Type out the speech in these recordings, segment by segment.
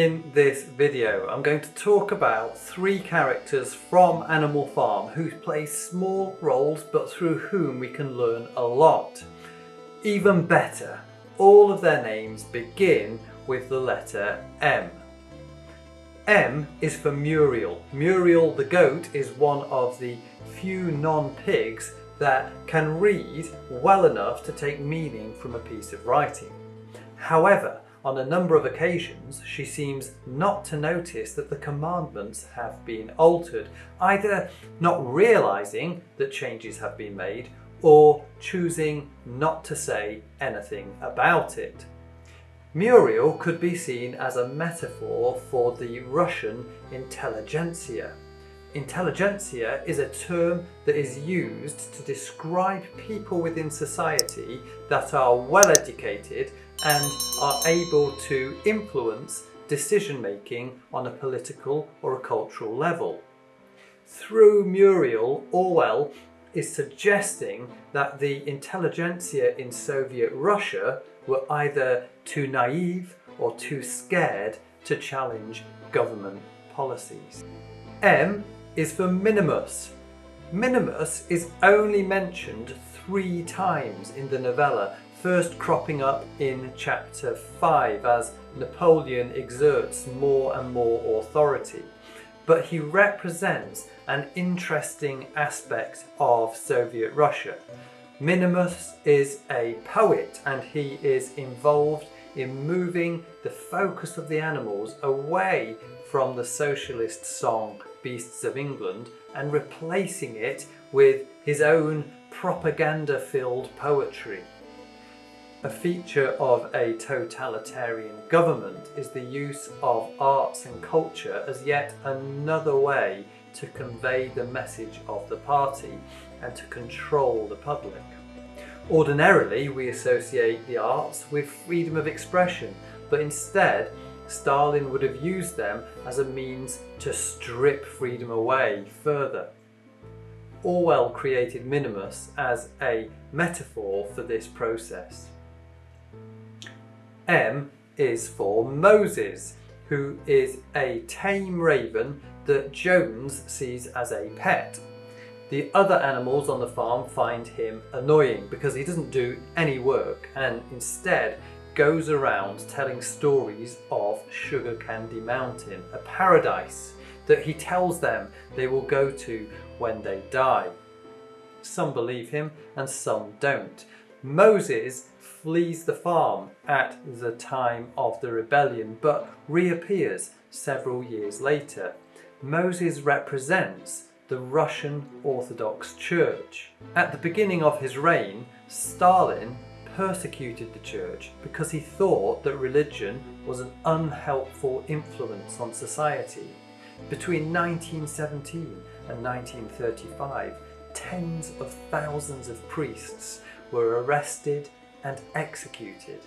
In this video, I'm going to talk about 3 characters from Animal Farm who play small roles but through whom we can learn a lot. Even better, all of their names begin with the letter M. M is for Muriel. Muriel the goat is one of the few non-pigs that can read well enough to take meaning from a piece of writing. However, on a number of occasions, she seems not to notice that the commandments have been altered, either not realizing that changes have been made or choosing not to say anything about it. Muriel could be seen as a metaphor for the Russian intelligentsia. Intelligentsia is a term that is used to describe people within society that are well educated and are able to influence decision making on a political or a cultural level. Through Muriel, Orwell is suggesting that the intelligentsia in Soviet Russia were either too naive or too scared to challenge government policies. M is for Minimus. Minimus is only mentioned 3 times in the novella, first cropping up in chapter 5 as Napoleon exerts more and more authority. But he represents an interesting aspect of Soviet Russia. Minimus is a poet and he is involved in moving the focus of the animals away from the socialist song Beasts of England and replacing it with his own propaganda-filled poetry. A feature of a totalitarian government is the use of arts and culture as yet another way to convey the message of the party and to control the public. Ordinarily, we associate the arts with freedom of expression, but instead, Stalin would have used them as a means to strip freedom away further. Orwell created Minimus as a metaphor for this process. M is for Moses, who is a tame raven that Jones sees as a pet. The other animals on the farm find him annoying because he doesn't do any work and instead goes around telling stories of Sugarcandy Mountain, a paradise that he tells them they will go to when they die. Some believe him and some don't. Moses flees the farm at the time of the rebellion but reappears several years later. Moses represents the Russian Orthodox Church. At the beginning of his reign, Stalin persecuted the church because he thought that religion was an unhelpful influence on society. Between 1917 and 1935, tens of thousands of priests were arrested and executed.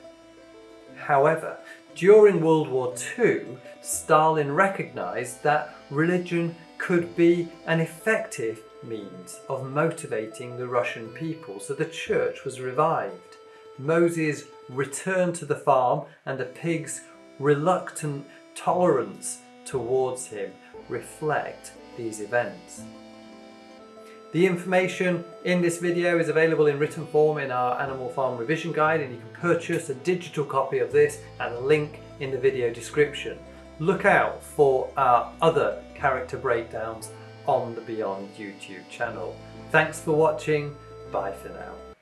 However, during World War II, Stalin recognized that religion could be an effective means of motivating the Russian people, so the church was revived. Moses returned to the farm and the pigs' reluctant tolerance towards him reflect these events. The information in this video is available in written form in our Animal Farm revision guide, and you can purchase a digital copy of this at a link in the video description. Look out for our other character breakdowns on the Beyond YouTube channel. Thanks for watching. Bye for now.